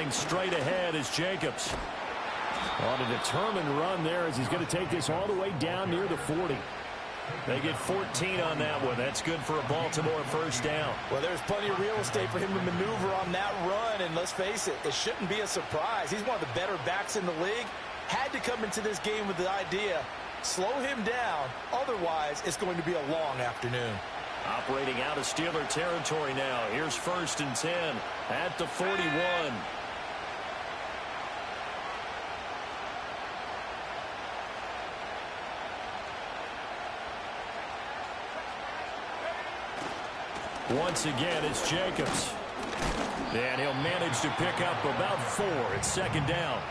Looking straight ahead is Jacobs. On a determined run there as he's going to take this all the way down near the 40. They get 14 on that one. That's good for a Baltimore first down. Well, there's plenty of real estate for him to maneuver on that run, and let's face it, it shouldn't be a surprise. He's one of the better backs in the league. Had to come into this game with the idea, slow him down, otherwise it's going to be a long afternoon. Operating out of Steeler territory now. Here's 1st and 10 at the 41. Once again, it's Jacobs. And he'll manage to pick up about 4. It's 2nd down.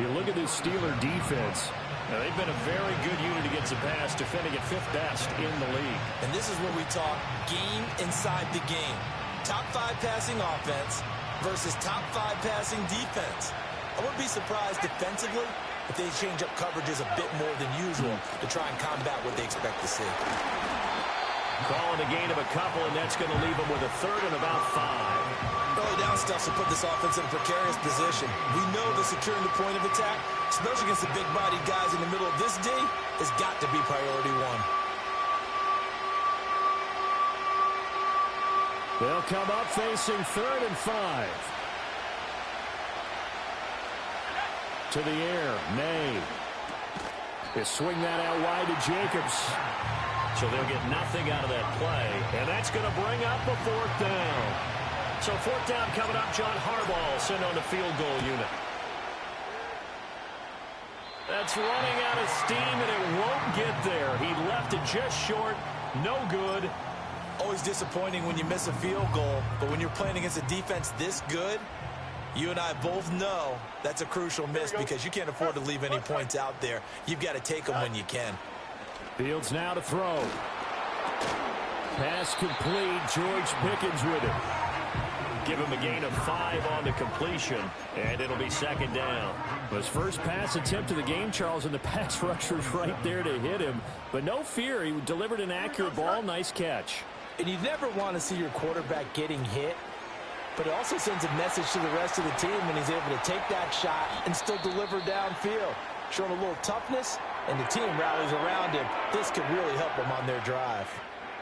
You look at this Steeler defense. Now, they've been a very good unit against the pass, defending at 5th best in the league. And this is where we talk game inside the game. Top 5 passing offense versus top 5 passing defense. I wouldn't be surprised defensively if they change up coverages a bit more than usual to try and combat what they expect to see. Calling a gain of a couple, and that's going to leave them with a 3rd and about 5. Early down stuff to put this offense in a precarious position. We know that securing the point of attack, especially against the big-bodied guys in the middle of this D, has got to be priority 1. They'll come up facing 3rd and 5. To the air, May. They swing that out wide to Jacobs. So they'll get nothing out of that play, and that's going to bring up a 4th down. So 4th down coming up. John Harbaugh sent on the field goal unit. That's running out of steam, and it won't get there. He left it just short. No good. Always disappointing when you miss a field goal, but when you're playing against a defense this good, you and I both know that's a crucial miss because you can't afford to leave any points out there. You've got to take them when you can. Fields now to throw. Pass complete. George Pickens with it. Give him a gain of 5 on the completion, and it'll be 2nd down. His first pass attempt of the game, Charles, and the pass rusher's right there to hit him. But no fear, he delivered an accurate ball. Nice catch. And you never want to see your quarterback getting hit, but it also sends a message to the rest of the team when he's able to take that shot and still deliver downfield. Showing a little toughness, and the team rallies around him. This could really help them on their drive.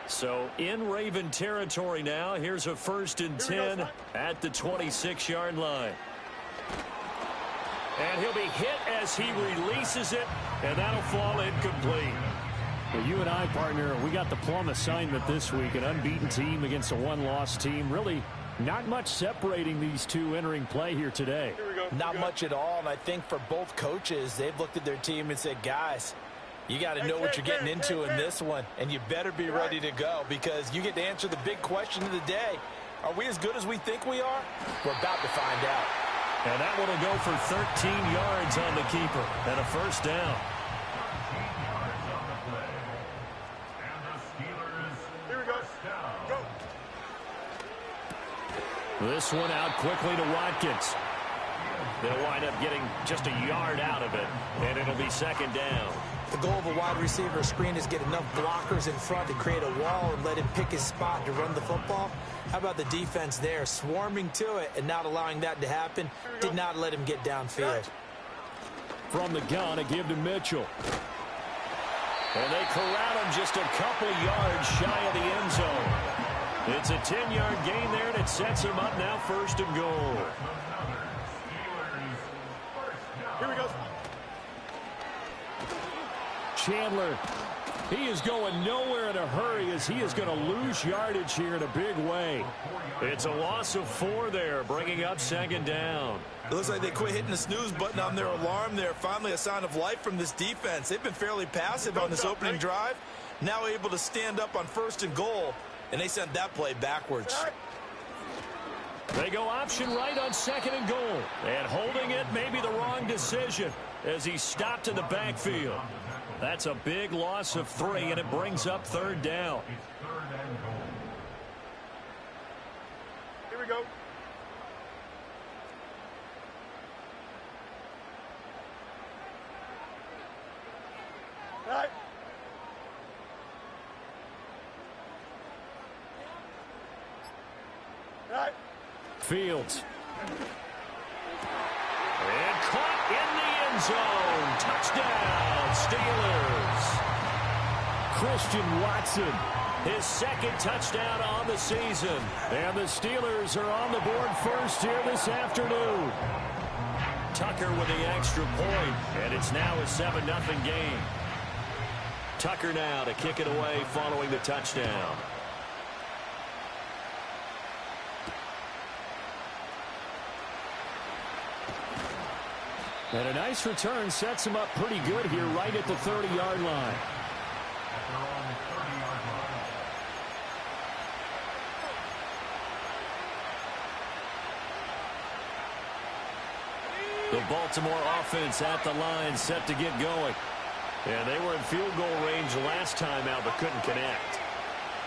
So in Raven territory now. Here's a 1st and 10 at the 26-yard line. And he'll be hit as he releases it, and that'll fall incomplete. Well, you and I, partner, we got the plum assignment this week. An unbeaten team against a one-loss team. Really not much separating these two entering play here today. Not much at all, and I think for both coaches, they've looked at their team and said, guys, you got to know what you're getting into in this one, and you better be ready to go because you get to answer the big question of the day. Are we as good as we think we are? We're about to find out. And that one will go for 13 yards on the keeper and a 1st down. This one out quickly to Watkins. They'll wind up getting just a yard out of it, and it'll be 2nd down. The goal of a wide receiver screen is get enough blockers in front to create a wall and let him pick his spot to run the football. How about the defense there, swarming to it and not allowing that to happen? Did not let him get downfield. From the gun, a give to Mitchell. And they corral him just a couple yards shy of the end zone. It's a 10-yard gain there, and it sets him up now 1st and goal. Here we go. Chandler, he is going nowhere in a hurry as he is going to lose yardage here in a big way. It's a loss of 4 there, bringing up 2nd down. It looks like they quit hitting the snooze button on their alarm there. Finally a sign of life from this defense. They've been fairly passive on this opening drive. Now able to stand up on 1st and goal, and they sent that play backwards. They go option right on 2nd and goal. And holding it may be the wrong decision as he stopped in the backfield. That's a big loss of 3, and it brings up 3rd down. Here we go. All right. Fields. end zone. Touchdown, Steelers. Christian Watson, his second touchdown on the season. And the Steelers are on the board first here this afternoon. Tucker with the extra point, and it's now a 7-0 game. Tucker now to kick it away following the touchdown. and a nice return sets him up pretty good here right at the 30-yard line. The Baltimore offense at the line, set to get going. And they were in field goal range last time out, but couldn't connect.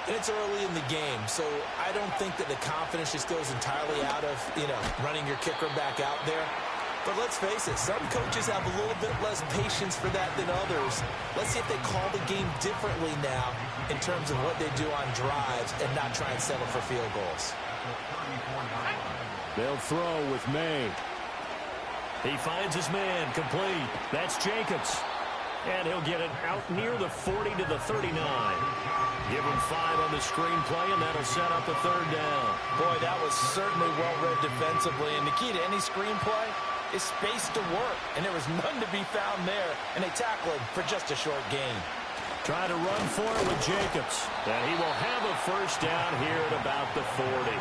And it's early in the game, so I don't think that the confidence just goes entirely out of, running your kicker back out there. But let's face it, some coaches have a little bit less patience for that than others. Let's see if they call the game differently now in terms of what they do on drives and not try and settle for field goals. They'll throw with May. He finds his man, complete. That's Jacobs. And he'll get it out near the 40 to the 39. Give him 5 on the screenplay, and that'll set up a third down. Boy, that was certainly well-read defensively. And the key to any screenplay is space to work. And there was none to be found there. And they tackle him for just a short gain. Trying to run for it with Jacobs. And he will have a first down here at about the 40.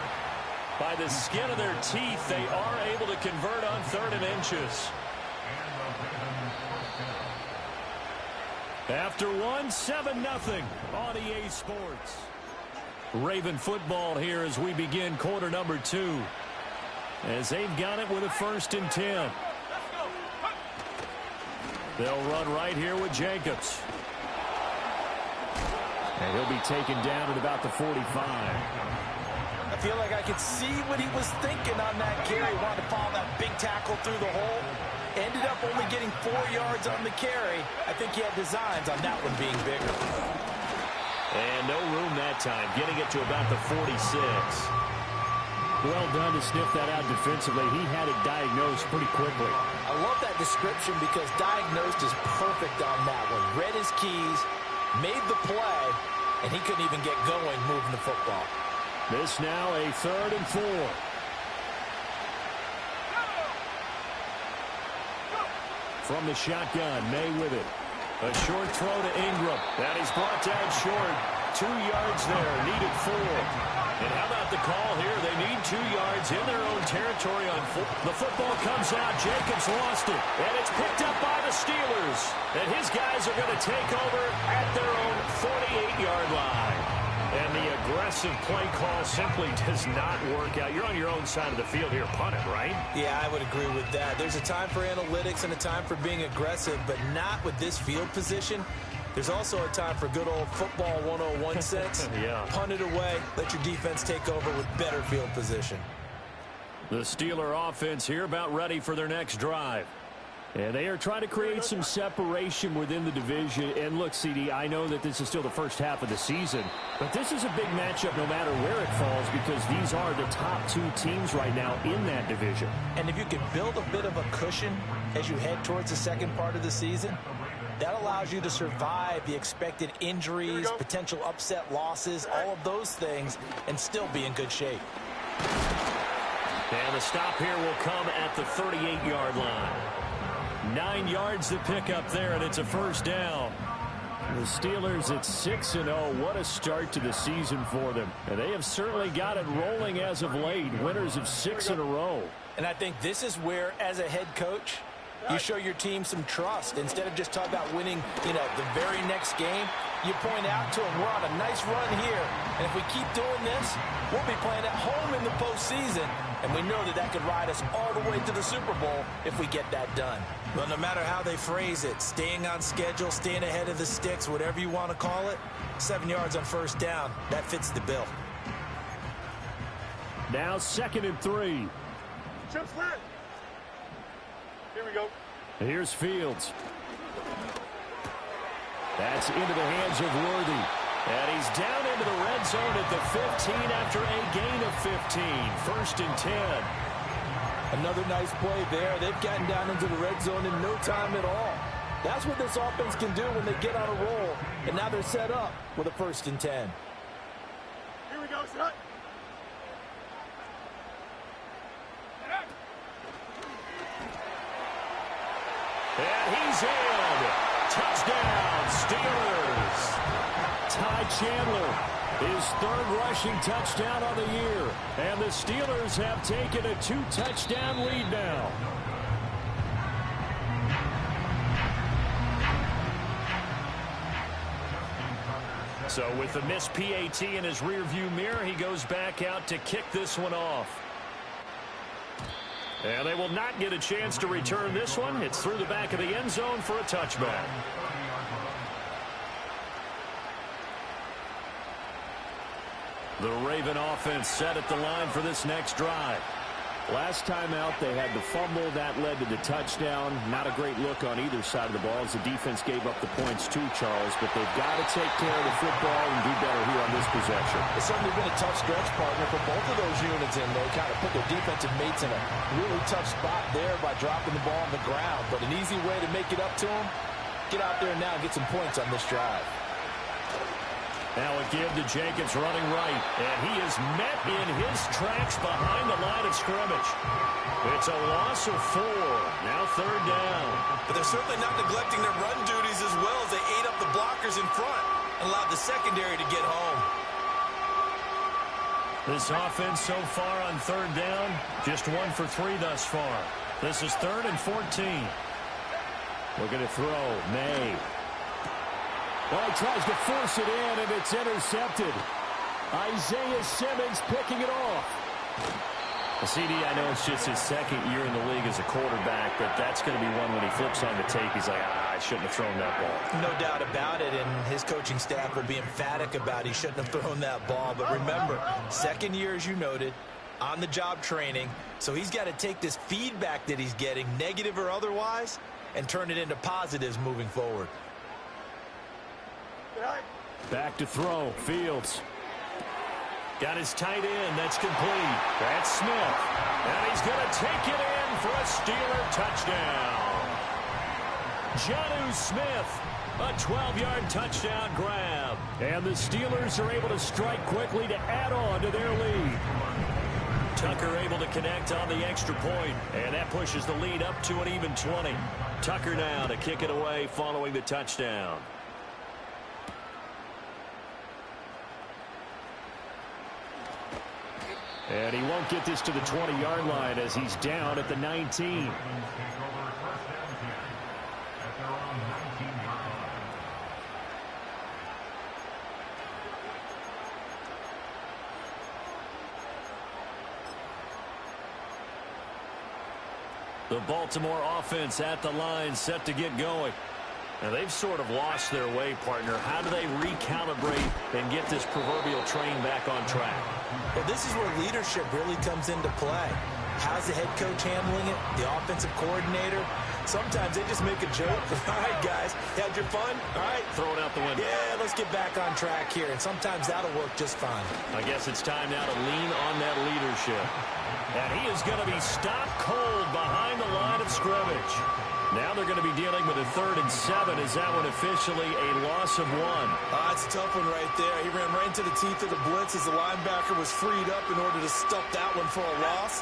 By the skin of their teeth, they are able to convert on 3rd and inches. After 7-0 on EA Sports. Raven football here as we begin quarter number 2. As they've got it with a 1st and 10. They'll run right here with Jacobs. And he'll be taken down at about the 45. I feel like I could see what he was thinking on that carry. Wanted to follow that big tackle through the hole. Ended up only getting 4 yards on the carry. I think he had designs on that one being bigger. And no room that time. Getting it to about the 46. Well done to sniff that out defensively. He had it diagnosed pretty quickly. I love that description because diagnosed is perfect on that one. Read his keys, made the play, and he couldn't even get going moving the football. This now a 3rd and 4. From the shotgun, May with it. A short throw to Ingram. That is brought down short. 2 yards there, needed 4. And how about the call here? They need 2 yards in their own territory on foot. The football comes out. Jacobs lost it. And it's picked up by the Steelers. And his guys are going to take over at their own 48-yard line. And the aggressive play call simply does not work out. You're on your own side of the field here. Punt it, right? Yeah, I would agree with that. There's a time for analytics and a time for being aggressive, but not with this field position. There's also a time for good old football 101 sense. Yeah. Punt it away. Let your defense take over with better field position. The Steeler offense here about ready for their next drive. And they are trying to create some separation within the division. And look, CD, I know that this is still the first half of the season, but this is a big matchup no matter where it falls because these are the top 2 teams right now in that division. And if you can build a bit of a cushion as you head towards the second part of the season, that allows you to survive the expected injuries, potential upset losses, all of those things, and still be in good shape. And the stop here will come at the 38-yard line. 9 yards to pick up there, and it's a first down. The Steelers at 6-0. What a start to the season for them. And they have certainly got it rolling as of late. Winners of 6 in a row. And I think this is where, as a head coach, you show your team some trust. Instead of just talking about winning, the very next game, you point out to them, we're on a nice run here. And if we keep doing this, we'll be playing at home in the postseason. And we know that that could ride us all the way to the Super Bowl if we get that done. Well, no matter how they phrase it, staying on schedule, staying ahead of the sticks, whatever you want to call it, 7 yards on first down, that fits the bill. Now 2nd and 3. Chips lit. Here we go. Here's Fields. That's into the hands of Worthy. And he's down into the red zone at the 15 after a gain of 15. 1st and 10. Another nice play there. They've gotten down into the red zone in no time at all. That's what this offense can do when they get on a roll. And now they're set up with a 1st and 10. Here we go, set. And he's in. Touchdown, Steelers. Ty Chandler, his 3rd rushing touchdown on the year. And the Steelers have taken a 2-touchdown lead now. So with the missed PAT in his rearview mirror, he goes back out to kick this one off. And they will not get a chance to return this one. It's through the back of the end zone for a touchback. The Raven offense set at the line for this next drive. Last time out, they had the fumble. That led to the touchdown. Not a great look on either side of the ball as the defense gave up the points too, Charles. But they've got to take care of the football and do better here on this possession. It's certainly been a tough stretch, partner, for both of those units, and they kind of put their defensive mates in a really tough spot there by dropping the ball on the ground. But an easy way to make it up to them, get out there now and get some points on this drive. Now a give to Jacobs running right, and he is met in his tracks behind the line of scrimmage. It's a loss of 4. Now 3rd down. But they're certainly not neglecting their run duties as well as they ate up the blockers in front and allowed the secondary to get home. This offense so far on 3rd down, just 1 for 3 thus far. This is 3rd and 14. Looking to throw, May. Well, he tries to force it in, and it's intercepted. Isaiah Simmons picking it off. CD, I know it's just his 2nd year in the league as a quarterback, but that's going to be one when he flips on the tape, he's like, I shouldn't have thrown that ball. No doubt about it, and his coaching staff will be emphatic about he shouldn't have thrown that ball. But remember, 2nd year, as you noted, on-the-job training, so he's got to take this feedback that he's getting, negative or otherwise, and turn it into positives moving forward. Back to throw, Fields. Got his tight end, that's complete. That's Smith. And he's going to take it in for a Steeler touchdown. Jonnu Smith, a 12-yard touchdown grab. And the Steelers are able to strike quickly to add on to their lead. Tucker able to connect on the extra point, and that pushes the lead up to an even 20. Tucker now to kick it away following the touchdown. And he won't get this to the 20-yard line as he's down at the 19. The Baltimore offense at the line, set to get going. Now, they've sort of lost their way, partner. How do they recalibrate and get this proverbial train back on track? Well, this is where leadership really comes into play. How's the head coach handling it? The offensive coordinator? Sometimes they just make a joke. All right, guys, had your fun? All right. Throw it out the window. Yeah, let's get back on track here. And sometimes that'll work just fine. I guess it's time now to lean on that leadership. And he is going to be stopped cold behind the line of scrimmage. Now they're going to be dealing with a 3rd and 7. Is that one officially a loss of 1? That's a tough one right there. He ran right into the teeth of the blitz as the linebacker was freed up in order to stuff that one for a loss.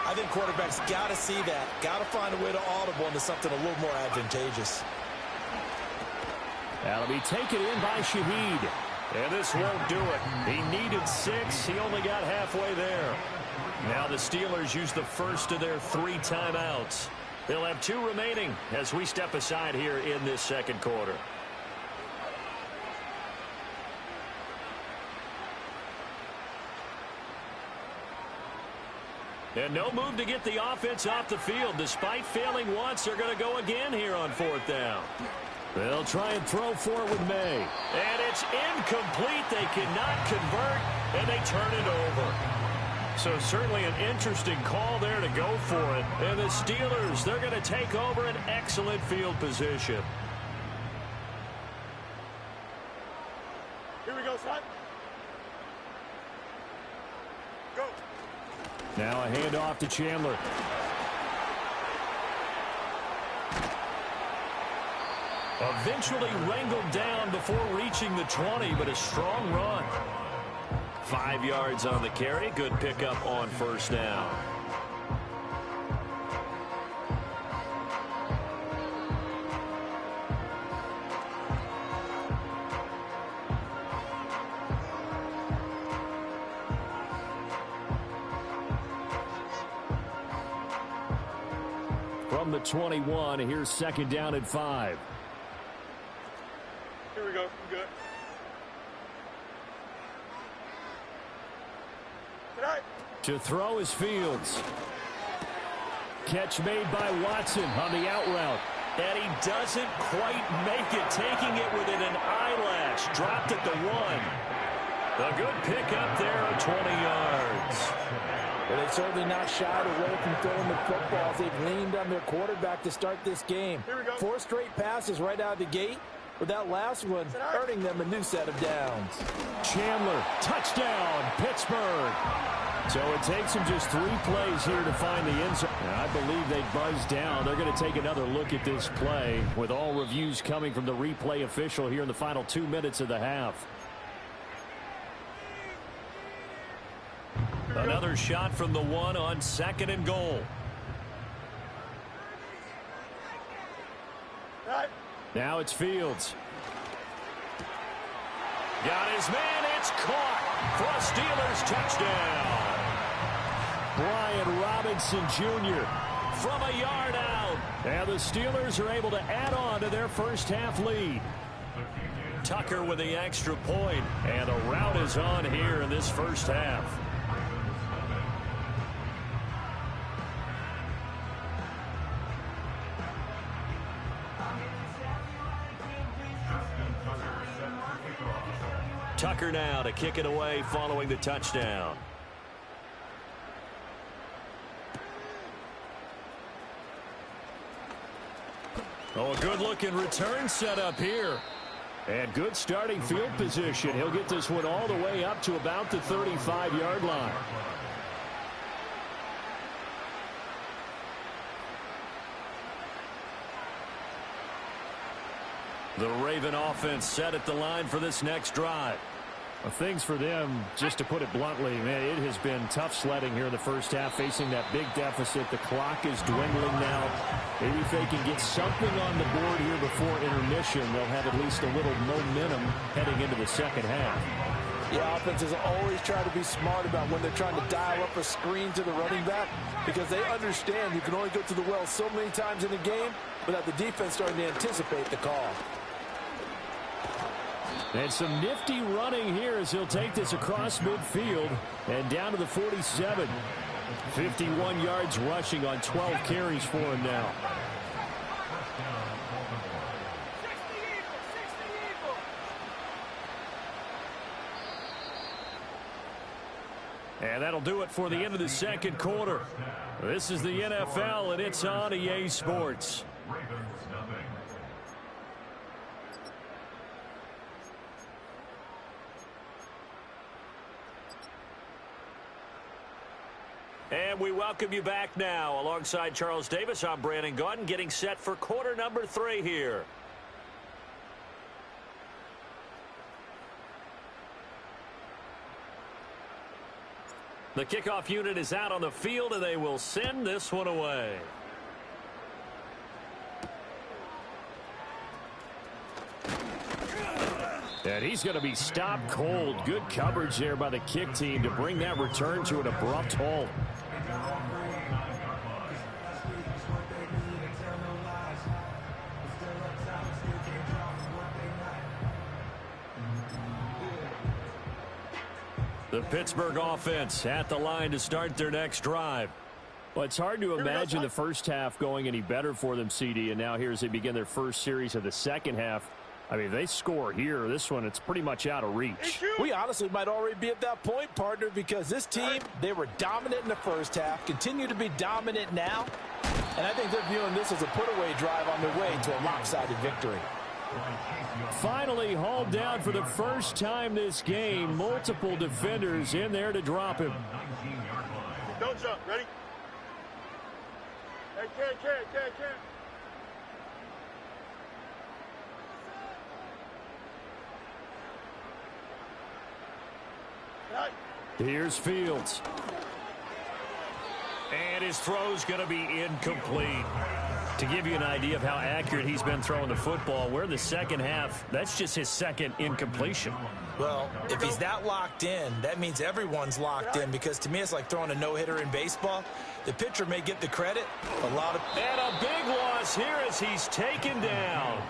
I think quarterbacks got to see that. Got to find a way to audible into something a little more advantageous. That'll be taken in by Shaheed. And this won't do it. He needed 6. He only got halfway there. Now the Steelers use the first of their 3 timeouts. They'll have 2 remaining as we step aside here in this second quarter. And no move to get the offense off the field. Despite failing once, they're going to go again here on 4th down. They'll try and throw for it with May. And it's incomplete. They cannot convert, and they turn it over. So certainly an interesting call there to go for it. And the Steelers, they're going to take over an excellent field position. Here we go, son. Go. Now a handoff to Chandler. Eventually wrangled down before reaching the 20, but a strong run. 5 yards on the carry. Good pickup on first down. From the 21, here's second down at 5. Here we go. I'm good. Tonight. To throw is Fields. Catch made by Watson on the out route. And he doesn't quite make it, taking it within an eyelash. Dropped at the 1. A good pickup there at 20 yards. Well, they've certainly not shied away from throwing the footballs. They've leaned on their quarterback to start this game. 4 straight passes right out of the gate, with that last one earning them a new set of downs. Chandler, touchdown, Pittsburgh. So it takes them just 3 plays here to find the end zone. And I believe they buzzed down. They're going to take another look at this play, with all reviews coming from the replay official here in the final 2 minutes of the half. Another shot from the 1 on 2nd and goal. Now it's Fields. Got his man. It's caught for a Steelers touchdown. Brian Robinson Jr. from a yard out. And the Steelers are able to add on to their first half lead. Tucker with the extra point. And a rout is on here in this first half. Tucker now to kick it away following the touchdown. Oh, a good-looking return set up here. And good starting field position. He'll get this one all the way up to about the 35-yard line. The Raven offense set at the line for this next drive. Well, things for them, just to put it bluntly, man, it has been tough sledding here in the first half, facing that big deficit. The clock is dwindling now. Maybe if they can get something on the board here before intermission, they'll have at least a little momentum heading into the second half. Yeah, offenses always try to be smart about when they're trying to dial up a screen to the running back, because they understand you can only go to the well so many times in a game without the defense starting to anticipate the call. And some nifty running here as he'll take this across midfield and down to the 47. 51 yards rushing on 12 carries for him now. And that'll do it for the end of the second quarter. This is the NFL, and it's on EA Sports. And we welcome you back now. Alongside Charles Davis, I'm Brandon Gaudin, getting set for quarter number 3 here. The kickoff unit is out on the field, and they will send this one away. And he's going to be stopped cold. Good coverage there by the kick team to bring that return to an abrupt halt. The Pittsburgh offense at the line to start their next drive. Well, it's hard to imagine the first half going any better for them, CD, and now here as they begin their first series of the second half. I mean, if they score here, this one, it's pretty much out of reach. We honestly might already be at that point, partner, because this team, they were dominant in the first half, continue to be dominant now, and I think they're viewing this as a put-away drive on their way to a lopsided victory. Finally hauled down for the first time this game. Multiple defenders in there to drop him. Don't jump. Ready? Hey, carry. Here's Fields. And his throw's going to be incomplete. To give you an idea of how accurate he's been throwing the football, we're in the second half. That's just his second incompletion. Well, if he's that locked in, that means everyone's locked in, because to me it's like throwing a no-hitter in baseball. The pitcher may get the credit. And a big loss here as he's taken down.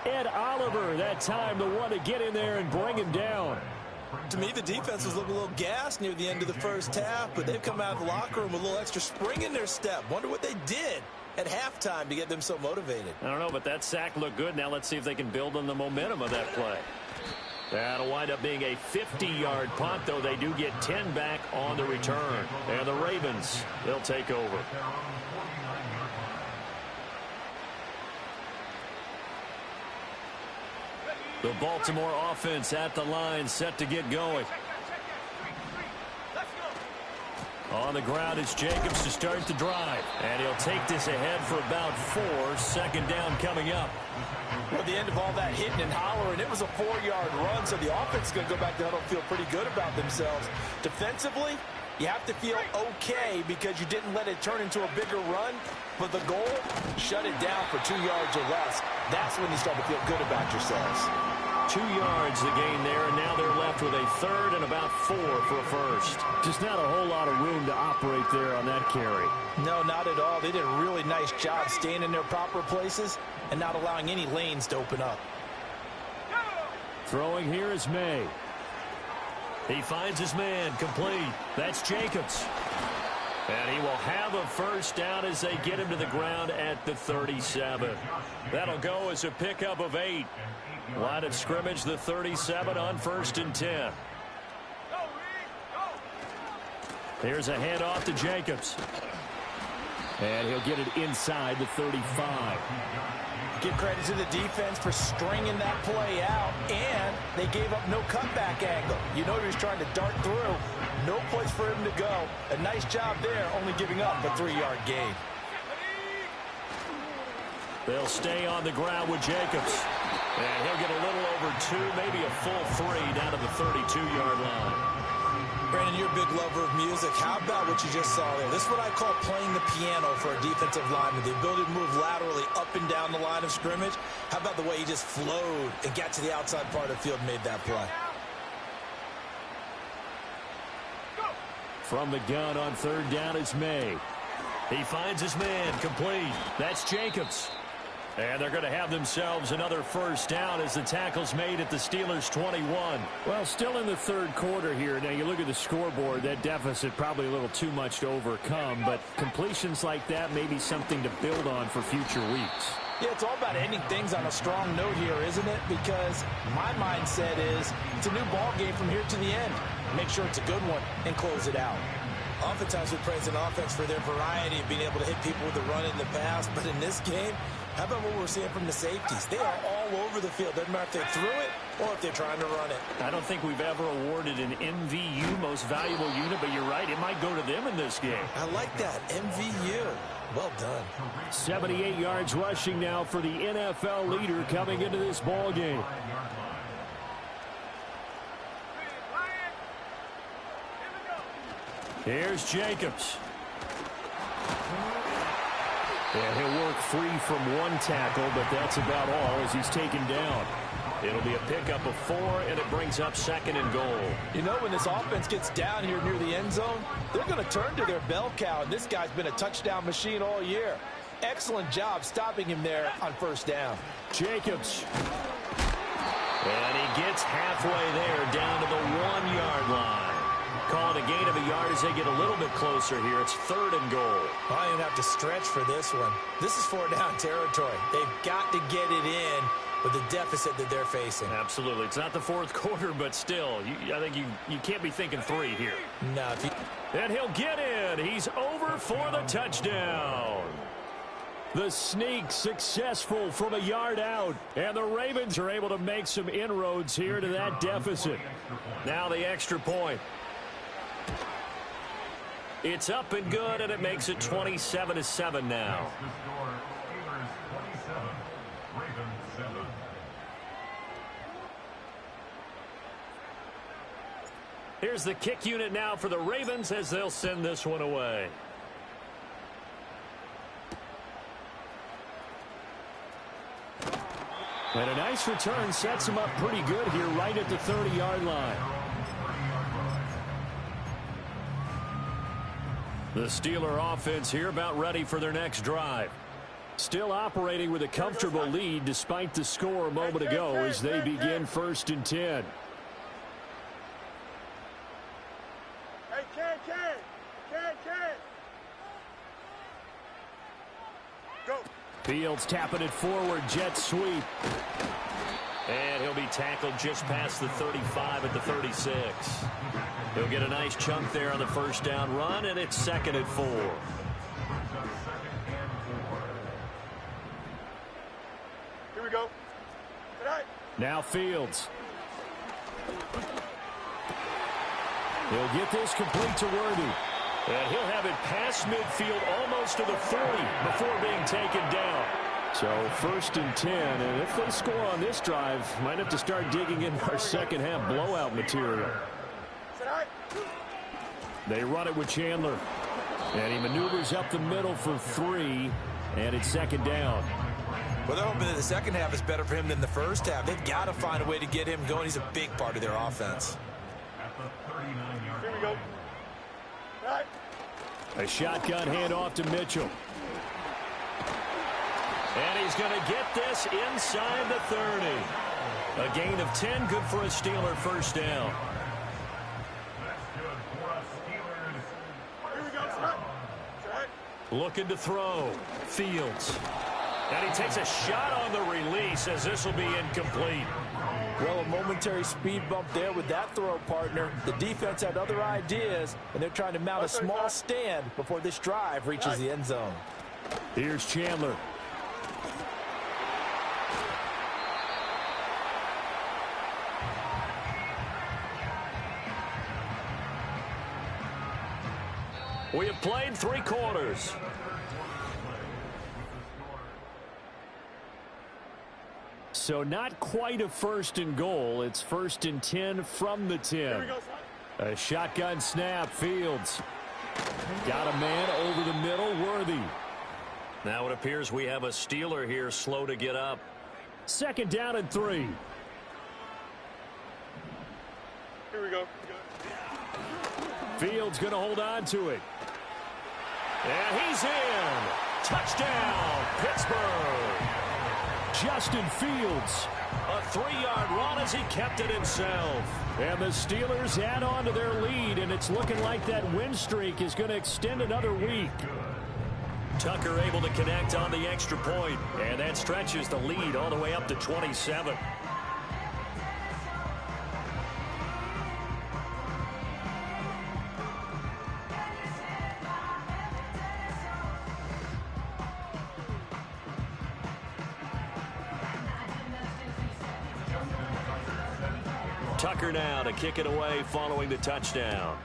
Ed Oliver, that time, the one to get in there and bring him down. To me, the defense was looking a little gassed near the end of the first half, but they've come out of the locker room with a little extra spring in their step. Wonder what they did at halftime to get them so motivated. I don't know, but that sack looked good. Now let's see if they can build on the momentum of that play. That'll wind up being a 50-yard punt, though they do get 10 back on the return. And the Ravens, they'll take over. The Baltimore offense at the line, set to get going. On the ground, it's Jacobs to start the drive. And he'll take this ahead for about 4. Second down coming up. At the end of all that hitting and hollering, it was a 4-yard run, so the offense is going to go back to huddle and feel pretty good about themselves. Defensively, you have to feel okay because you didn't let it turn into a bigger run. But the goal, shut it down for 2 yards or less. That's when you start to feel good about yourselves. 2 yards the gain there, and now they're left with a third and about 4 for a first. Just not a whole lot of room to operate there on that carry. No, not at all. They did a really nice job staying in their proper places and not allowing any lanes to open up. Throwing here is May. He finds his man, complete. That's Jacobs. And he will have a first down as they get him to the ground at the 37. That'll go as a pickup of 8. Line of scrimmage, the 37 on 1st and 10. Here's a handoff to Jacobs. And he'll get it inside the 35. Give credit to the defense for stringing that play out, and they gave up no cutback angle. You know he was trying to dart through. No place for him to go. A nice job there, only giving up a 3-yard gain. They'll stay on the ground with Jacobs. And he'll get a little over 2, maybe a full 3 down to the 32-yard line. Brandon, you're a big lover of music. How about what you just saw there? This is what I call playing the piano for a defensive lineman. The ability to move laterally up and down the line of scrimmage. How about the way he just flowed and got to the outside part of the field and made that play? From the gun on 3rd down, it's May. He finds his man, complete. That's Jacobs. And they're going to have themselves another first down as the tackle's made at the Steelers' 21. Well, still in the 3rd quarter here. Now, you look at the scoreboard, that deficit probably a little too much to overcome, but completions like that may be something to build on for future weeks. Yeah, it's all about ending things on a strong note here, isn't it? Because my mindset is it's a new ball game from here to the end. Make sure it's a good one and close it out. Oftentimes we praise an offense for their variety of being able to hit people with the run in the past, but in this game, how about what we're seeing from the safeties? They are all over the field. Doesn't matter if they threw it or if they're trying to run it. I don't think we've ever awarded an MVU, most valuable unit, but you're right, it might go to them in this game. I like that, MVU. Well done. 78 yards rushing now for the NFL leader coming into this ball game. Here's Jacobs. And he'll work free from one tackle, but that's about all as he's taken down. It'll be a pickup of 4, and it brings up 2nd and goal. You know, when this offense gets down here near the end zone, they're going to turn to their bell cow, and this guy's been a touchdown machine all year. Excellent job stopping him there on 1st down. Jacobs. And he gets halfway there down to the 1-yard line. Call it a gain of a yard as they get a little bit closer here. It's 3rd and goal. I don't have to stretch for this one. This is 4-down territory. They've got to get it in with the deficit that they're facing. Absolutely. It's not the 4th quarter, but still, I think you can't be thinking 3 here. No. And he'll get in. He's over for the touchdown. The sneak successful from a yard out. And the Ravens are able to make some inroads here to that deficit. Now the extra point. It's up and good, and it makes it 27-7 now. Here's the kick unit now for the Ravens as they'll send this one away. And a nice return sets him up pretty good here right at the 30-yard line. The Steeler offense here about ready for their next drive. Still operating with a comfortable lead despite the score a moment ago as they begin 1st and 10. Hey, Ken. Go. Fields tapping it forward, jet sweep. And he'll be tackled just past the 35 at the 36. He'll get a nice chunk there on the first down run, and it's 2nd and 4. Here we go. Tonight. Now Fields. He'll get this complete to Worthy. And he'll have it past midfield almost to the 40 before being taken down. So 1st and 10, and if they score on this drive, might have to start digging in our second half blowout material. Tonight. They run it with Chandler. And he maneuvers up the middle for 3, and it's 2nd down. Well, they're hoping that the second half is better for him than the first half. They've got to find a way to get him going. He's a big part of their offense. Here we go. Tonight. A shotgun handoff to Mitchell. And he's going to get this inside the 30. A gain of 10, good for a Steeler first down. Here we go. Tonight. Looking to throw. Fields. And he takes a shot on the release as this will be incomplete. Well, a momentary speed bump there with that throw, partner. The defense had other ideas, and they're trying to mount a small stand before this drive reaches the end zone. Here's Chandler. We have played 3 quarters. So not quite a 1st and goal. It's 1st and 10 from the 10. A shotgun snap. Fields. Got a man over the middle. Worthy. Now it appears we have a Steeler here slow to get up. 2nd down and 3. Here we go. Fields going to hold on to it. And he's in. Touchdown, Pittsburgh. Justin Fields. A 3-yard run as he kept it himself. And the Steelers add on to their lead, and it's looking like that win streak is going to extend another week. Tucker able to connect on the extra point, and that stretches the lead all the way up to 27. Tucker now to kick it away following the touchdown.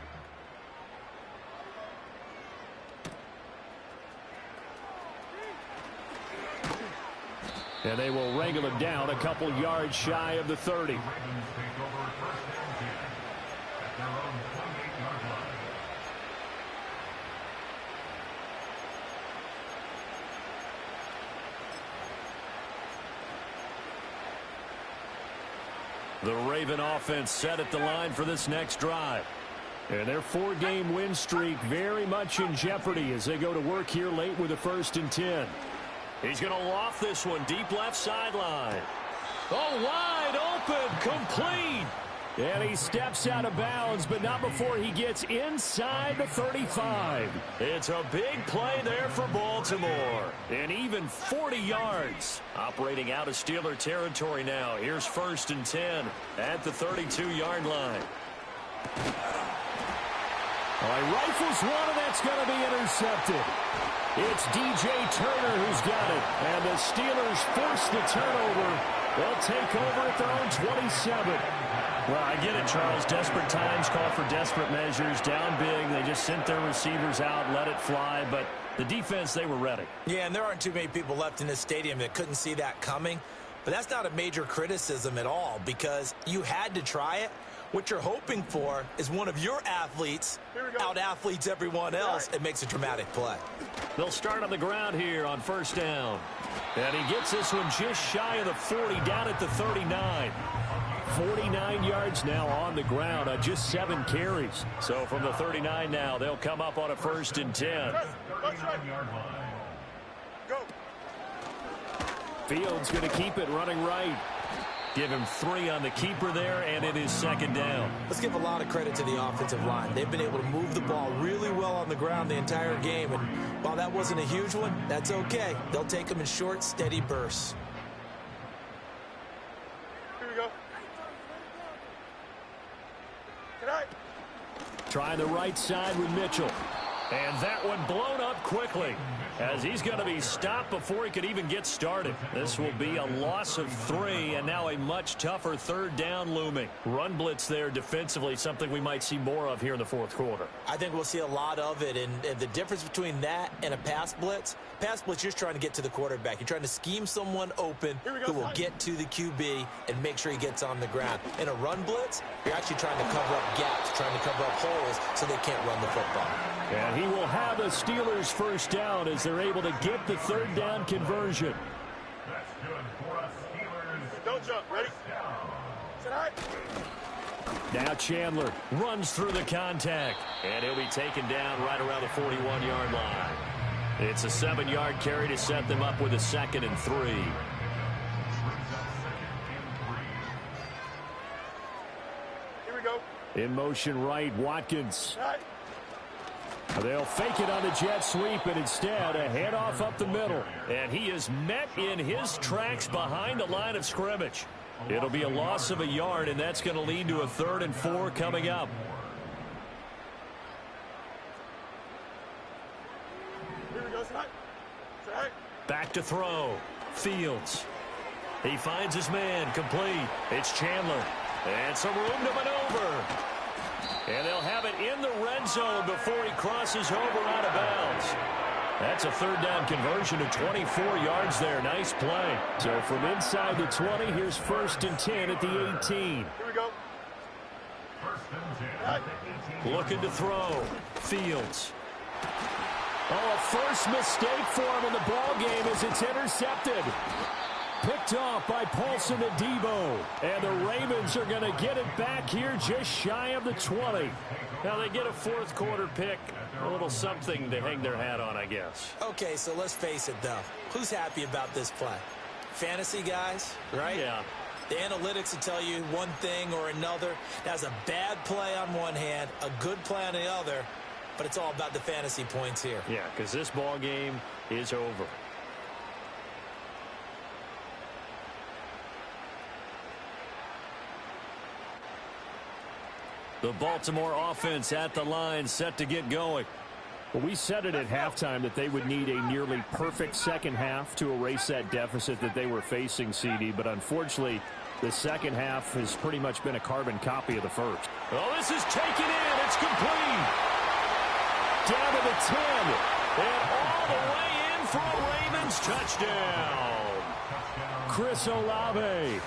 And they will wrangle it down a couple yards shy of the 30. The Raven offense set at the line for this next drive. And their 4-game win streak very much in jeopardy as they go to work here late with a 1st and 10. He's going to loft this one deep left sideline. Oh, wide open, complete. And he steps out of bounds, but not before he gets inside the 35. It's a big play there for Baltimore. And even 40 yards. Operating out of Steeler territory now. Here's 1st and 10 at the 32-yard line. Well, he rifles one, and that's going to be intercepted. It's DJ Turner who's got it. And the Steelers force the turnover. They'll take over at their own 27. Well, I get it, Charles. Desperate times call for desperate measures. Down big, they just sent their receivers out, let it fly. But the defense, they were ready. Yeah, and there aren't too many people left in this stadium that couldn't see that coming. But that's not a major criticism at all because you had to try it. What you're hoping for is one of your athletes out-athletes everyone else and makes a dramatic play. They'll start on the ground here on first down. And he gets this one just shy of the 40, down at the 39. 49 yards now on the ground on just 7 carries. So from the 39 now, they'll come up on a 1st and 10. Go. Fields going to keep it running right. Give him 3 on the keeper there, and it is 2nd down. Let's give a lot of credit to the offensive line. They've been able to move the ball really well on the ground the entire game, and while that wasn't a huge one, that's okay. They'll take them in short, steady bursts. Here we go. Tonight. Trying the right side with Mitchell. And that one blown up quickly as he's going to be stopped before he could even get started. This will be a loss of 3, and now a much tougher 3rd down looming. Run blitz there defensively, something we might see more of here in the 4th quarter. I think we'll see a lot of it, and the difference between that and a pass blitz, you're just trying to get to the quarterback. You're trying to scheme someone open who will get to the QB and make sure he gets on the ground. In a run blitz, you're actually trying to cover up gaps, trying to cover up holes so they can't run the football. And he will have a Steelers 1st down as they're able to get the 3rd down conversion. That's good for us, Steelers. Don't jump. Ready? Tonight. Now Chandler runs through the contact, and he'll be taken down right around the 41-yard line. It's a 7-yard carry to set them up with a 2nd and 3. Here we go. In motion right, Watkins. Tonight. They'll fake it on the jet sweep, and instead a handoff up the middle. And he is met in his tracks behind the line of scrimmage. It'll be a loss of a yard, and that's going to lead to a 3rd and 4 coming up. Here we go. Tonight. Tonight. Back to throw. Fields. He finds his man, complete. It's Chandler. And some room to maneuver. And they'll have it in the red zone before he crosses over out of bounds. That's a 3rd down conversion of 24 yards there. Nice play. So from inside the 20, here's 1st and 10 at the 18. Here we go. Looking to throw. Fields. Oh, a first mistake for him in the ball game as it's intercepted. Picked off by Paulson Adebo. And the Ravens are going to get it back here just shy of the 20. Now they get a 4th quarter pick. A little something to hang their hat on, I guess. Okay, so let's face it, though. Who's happy about this play? Fantasy guys, right? Yeah. The analytics will tell you one thing or another. That's a bad play on one hand, a good play on the other, but it's all about the fantasy points here. Yeah, because this ball game is over. The Baltimore offense at the line, set to get going. Well, we said it at halftime that they would need a nearly perfect second half to erase that deficit that they were facing, CD. But unfortunately, the second half has pretty much been a carbon copy of the first. Oh, this is taken in. It's complete. Down to the 10. And all the way in for a Ravens touchdown. Chris Olave.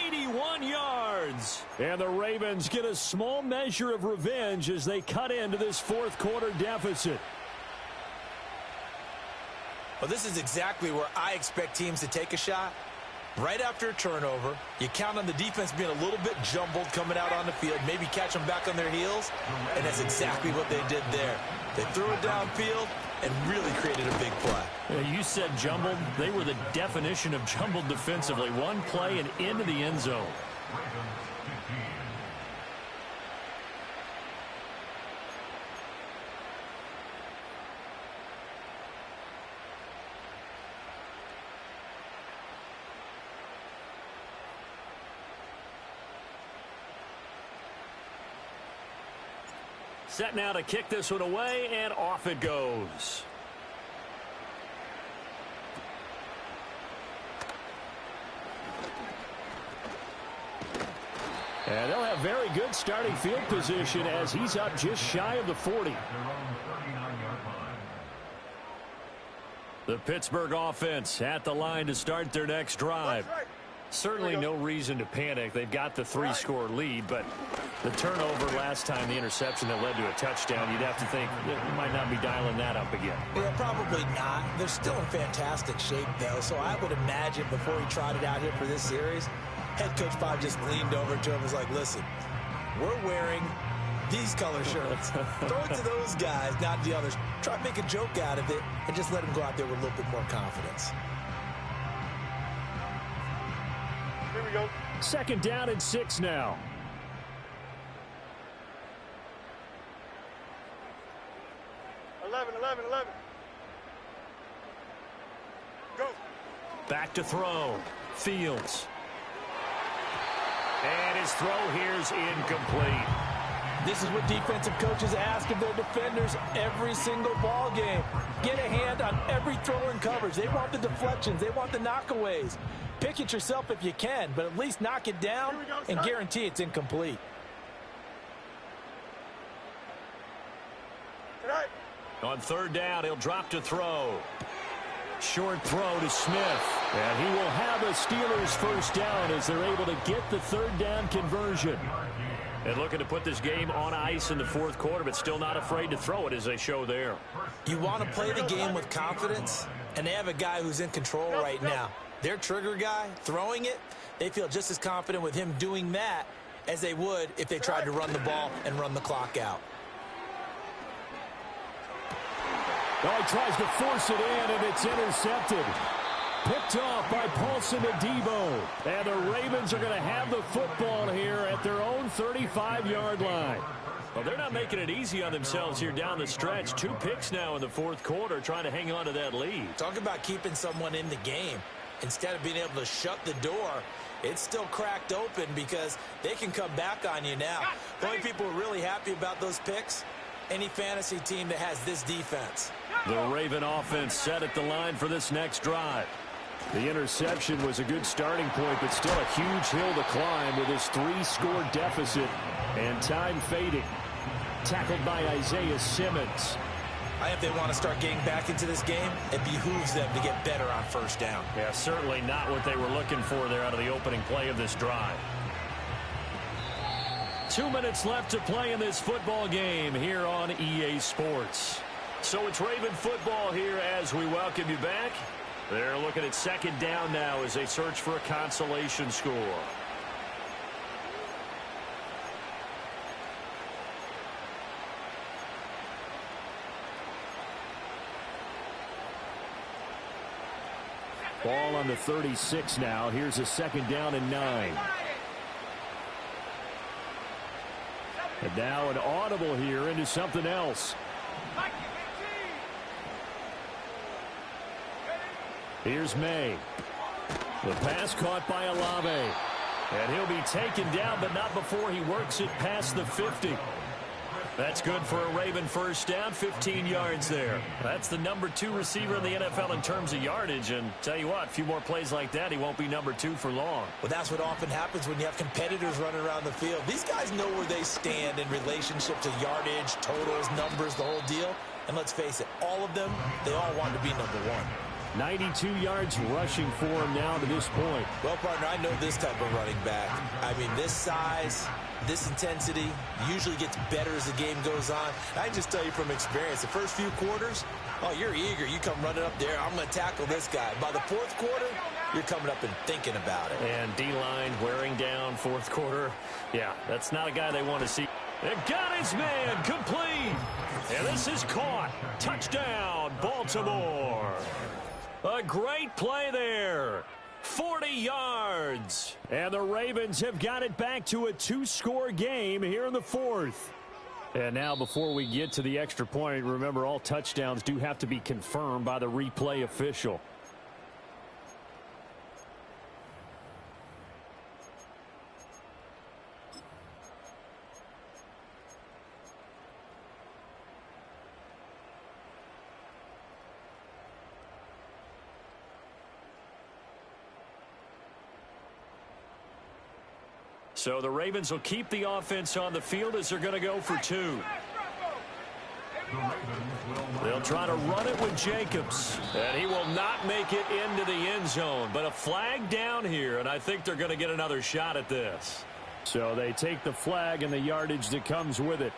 81 yards. And the Ravens get a small measure of revenge as they cut into this 4th quarter deficit. Well, this is exactly where I expect teams to take a shot. Right after a turnover, you count on the defense being a little bit jumbled coming out on the field, maybe catch them back on their heels, and that's exactly what they did there. They threw it downfield and really created a big play. Yeah, you said jumbled. They were the definition of jumbled defensively. One play and into the end zone. Set now to kick this one away, and off it goes. And they'll have very good starting field position as he's up just shy of the 40. The Pittsburgh offense at the line to start their next drive. Certainly no reason to panic. They've got the 3-score lead, but the turnover last time, the interception that led to a touchdown, you'd have to think you might not be dialing that up again. Yeah, probably not. They're still in fantastic shape, though, so I would imagine before he trotted out here for this series, head coach probably just leaned over to him and was like, listen, we're wearing these color shirts. Throw it to those guys, not the others. Try to make a joke out of it and just let them go out there with a little bit more confidence. Here we go. 2nd down and 6 now. Eleven. Go. Back to throw. Fields. And his throw here's incomplete. This is what defensive coaches ask of their defenders every single ball game. Get a hand on every throw in coverage. They want the deflections. They want the knockaways. Pick it yourself if you can, but at least knock it down and guarantee it's incomplete. Tonight. On 3rd down, he'll drop to throw. Short throw to Smith. And he will have a Steelers 1st down as they're able to get the 3rd down conversion. And looking to put this game on ice in the 4th quarter, but still not afraid to throw it as they show there. You want to play the game with confidence, and they have a guy who's in control right now. Their trigger guy, throwing it, they feel just as confident with him doing that as they would if they tried to run the ball and run the clock out. Oh, he tries to force it in, and it's intercepted. Picked off by Paulson Adebo. And the Ravens are going to have the football here at their own 35-yard line. Well, they're not making it easy on themselves here down the stretch. 2 picks now in the 4th quarter, trying to hang on to that lead. Talk about keeping someone in the game. Instead of being able to shut the door, it's still cracked open because they can come back on you now. The only people who are really happy about those picks, any fantasy team that has this defense. The Raven offense set at the line for this next drive. The interception was a good starting point, but still a huge hill to climb with his 3-score deficit and time fading. Tackled by Isaiah Simmons. If they want to start getting back into this game, it behooves them to get better on 1st down. Yeah, certainly not what they were looking for there out of the opening play of this drive. 2 minutes left to play in this football game here on EA Sports. So it's Raven football here as we welcome you back. They're looking at 2nd down now as they search for a consolation score. Ball on the 36 now. Here's a 2nd down and 9. And now an audible here into something else. Here's May. The pass caught by Olave. And he'll be taken down, but not before he works it past the 50. That's good for a Raven 1st down, 15 yards there. That's the number 2 receiver in the NFL in terms of yardage. And tell you what, a few more plays like that, he won't be number 2 for long. Well, that's what often happens when you have competitors running around the field. These guys know where they stand in relationship to yardage, totals, numbers, the whole deal. And let's face it, all of them, they all want to be number 1. 92 yards rushing for him now to this point. Well, partner, I know this type of running back. I mean, this size, this intensity usually gets better as the game goes on. I can just tell you from experience, the first few quarters, oh, you're eager. You come running up there. I'm going to tackle this guy. By the 4th quarter, you're coming up and thinking about it. And D-line wearing down 4th quarter. Yeah, that's not a guy they want to see. They've got his man complete. And this is caught. Touchdown, Baltimore. A great play there. 40 yards. And the Ravens have got it back to a 2-score game here in the 4th. And now before we get to the extra point, remember all touchdowns do have to be confirmed by the replay official. So the Ravens will keep the offense on the field as they're going to go for 2. They'll They'll try to run it with Jacobs. And he will not make it into the end zone. But a flag down here, and I think they're going to get another shot at this. So they take the flag and the yardage that comes with it.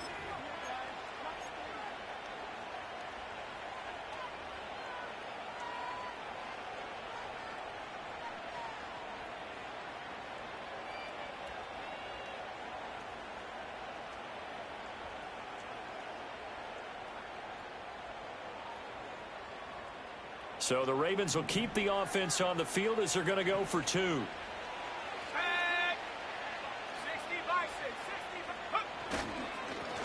So the Ravens will keep the offense on the field as they're going to go for 2.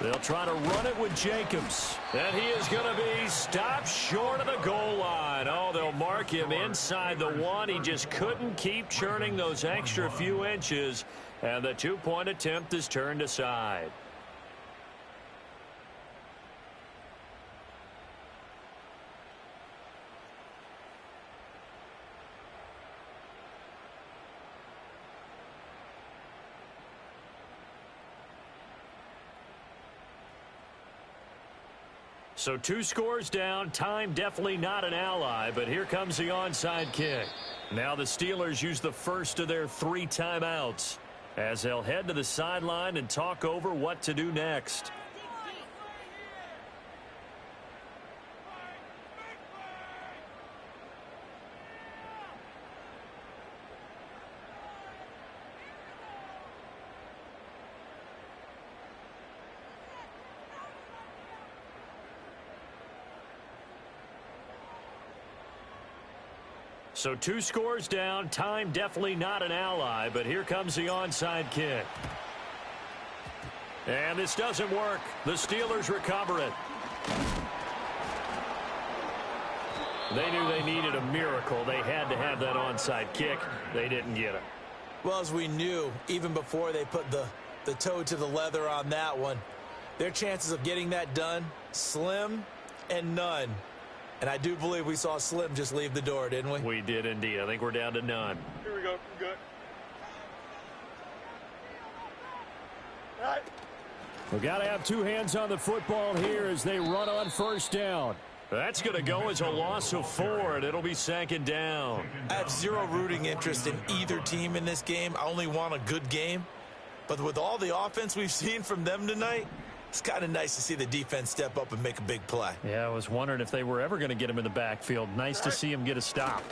They'll try to run it with Jacobs. And he is going to be stopped short of the goal line. Oh, they'll mark him inside the 1. He just couldn't keep churning those extra few inches. And the 2-point attempt is turned aside. So 2 scores down. Time definitely not an ally, but here comes the onside kick. Now the Steelers use the first of their 3 timeouts as they'll head to the sideline and talk over what to do next. So 2 scores down. Time definitely not an ally, but here comes the onside kick. And this doesn't work. The Steelers recover it. They knew they needed a miracle. They had to have that onside kick. They didn't get it. Well, as we knew, even before they put the toe to the leather on that one, their chances of getting that done, slim and none. And I do believe we saw Slim just leave the door, didn't we? We did indeed. I think we're down to none. Here we go. Good. All right. We've got to have 2 hands on the football here as they run on first down. That's going to go as a loss of 4, and it'll be 2nd down. I have zero rooting interest in either team in this game. I only want a good game. But with all the offense we've seen from them tonight, it's kind of nice to see the defense step up and make a big play. Yeah, I was wondering if they were ever going to get him in the backfield. Nice to see him get a stop.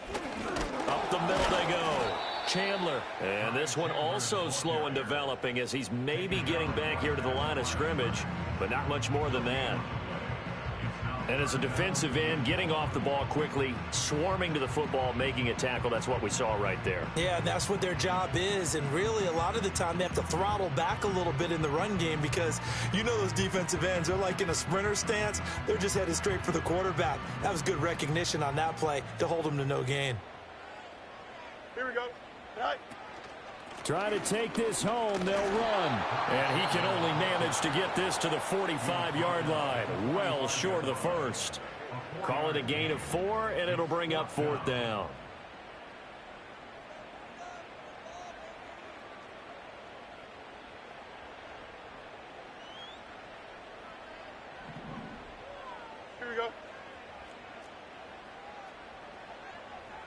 Up the middle they go. Chandler. And this one also slow in developing as he's maybe getting back here to the line of scrimmage, but not much more than that. And as a defensive end, getting off the ball quickly, swarming to the football, making a tackle, that's what we saw right there. Yeah, and that's what their job is. And really, a lot of the time, they have to throttle back a little bit in the run game because you know those defensive ends, they're like in a sprinter stance. They're just headed straight for the quarterback. That was good recognition on that play to hold them to no gain. Here we go. All right. Trying to take this home, they'll run. And he can only manage to get this to the 45-yard line. Well short of the first. Call it a gain of 4, and it'll bring up 4th down. Here we go.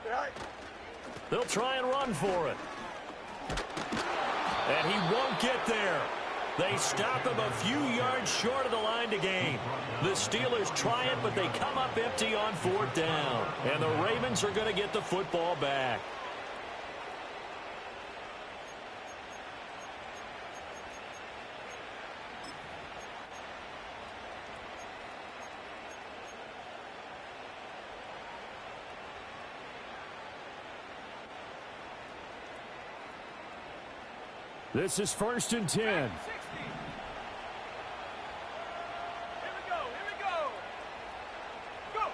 All right. They'll try and run for it. And he won't get there. They stop him a few yards short of the line to gain. The Steelers try it, but they come up empty on 4th down. And the Ravens are going to get the football back. This is 1st and 10. Here we go. Go.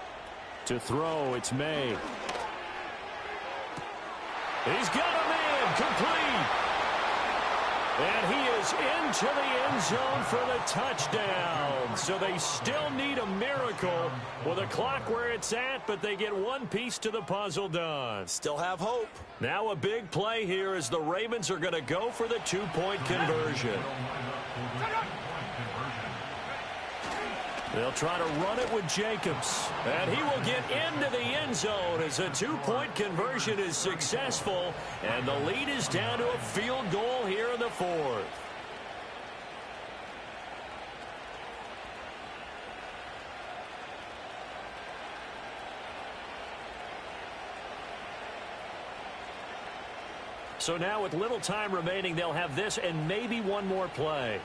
To throw, it's May. He's got a man complete. And he is into the end zone for the touchdown. So they still need a miracle with a clock where it's at, but they get one piece to the puzzle done. Still have hope. Now a big play here as the Ravens are going to go for the 2-point conversion. They'll try to run it with Jacobs. And he will get into the end zone as a two-point conversion is successful. And the lead is down to a field goal here in the fourth. So now with little time remaining, they'll have this and maybe one more play.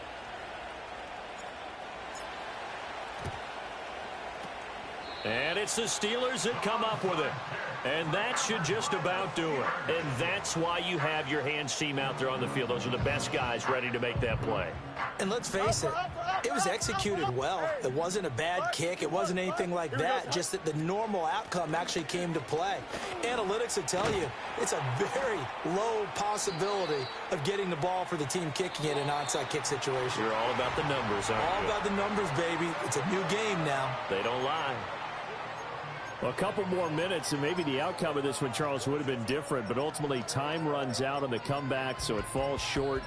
And it's the Steelers that come up with it. And that should just about do it. And that's why you have your hands team out there on the field. Those are the best guys ready to make that play. And let's face it, it was executed well. It wasn't a bad kick. It wasn't anything like that. Just that the normal outcome actually came to play. Analytics will tell you it's a very low possibility of getting the ball for the team kicking it in an onside kick situation. You're all about the numbers, aren't you? All about the numbers, baby. It's a new game now. They don't lie. Well, a couple more minutes, and maybe the outcome of this one, Charles, would have been different. But ultimately, time runs out on the comeback, so it falls short.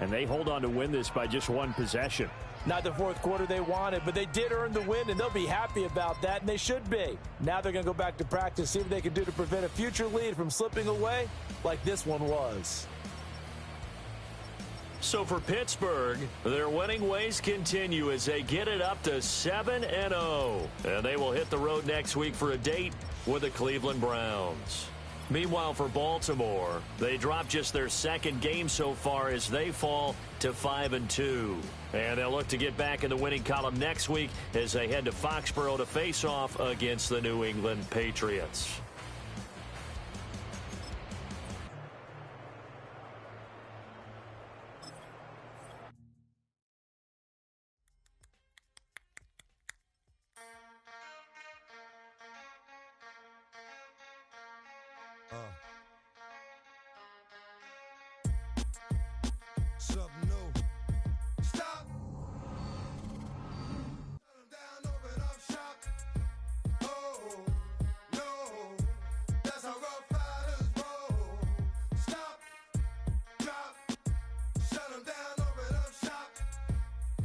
And they hold on to win this by just one possession. Not the fourth quarter they wanted, but they did earn the win, and they'll be happy about that, and they should be. Now they're going to go back to practice, see what they can do to prevent a future lead from slipping away like this one was. So for Pittsburgh, their winning ways continue as they get it up to 7-0. And they will hit the road next week for a date with the Cleveland Browns. Meanwhile, for Baltimore, they drop just their second game so far as they fall to 5-2. And they'll look to get back in the winning column next week as they head to Foxborough to face off against the New England Patriots. Something new. Stop. Shut 'em down, open up shop. Oh, no. That's how Rough Riders roll. Stop. Drop. Shut 'em down, open up shop.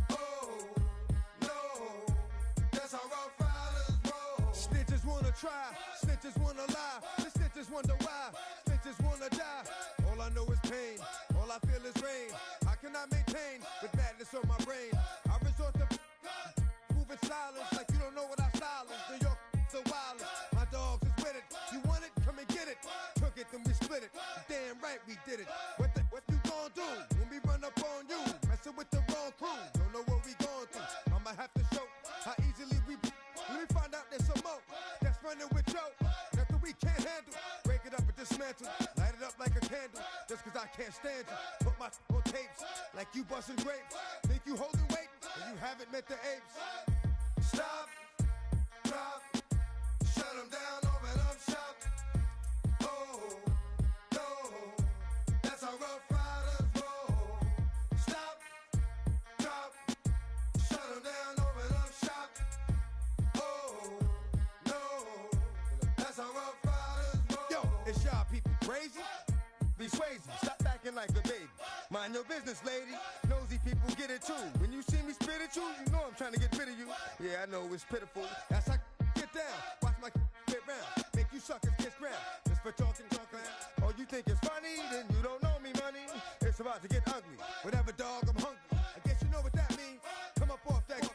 Oh, no. That's how Rough Riders roll. Snitches wanna try. Snitches wanna lie. The snitches wonder why. Snitches wanna die. All I know is pain. All I feel is rain. How can I maintain with madness on my brain? I resort to moving silence like you don't know what I style is. New York, the wildest. My dogs is with it. You want it? Come and get it. Took it, then we split it. Damn right we did it. What you gon' do when we run up on you? Messing with the wrong crew. Don't know what we going through. I'ma have to show how easily we. Let me find out there's some more that's running with Joe. Nothing we can't handle. Break it up and dismantle. Light it up like a candle. Just cause I can't stand you. Put my on tapes like you busting grapes. Think you holding weight and you haven't met the apes. Stop, drop, shut 'em down, open up shop. Oh, no, that's how Rough Riders roll. Stop, drop, shut 'em down, open up shop. Oh, no, that's how Rough Riders roll. Yo, it's y'all people crazy? Be swayzy, stop acting like a baby. Mind your business, lady. Nosy people get it too. When you see me spit at you, you know I'm trying to get rid of you. Yeah, I know it's pitiful. That's how get down. Watch my get round. Make you suckers kiss ground. Just for talking. Oh, you think it's funny? Then you don't know me, money. It's about to get ugly. Whatever, dog, I'm hungry. I guess you know what that means. Come up off that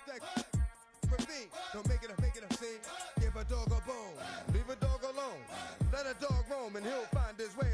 ravine. Don't make it a scene. Give a dog a bone. Leave a dog alone. Let a dog roam and he'll find his way.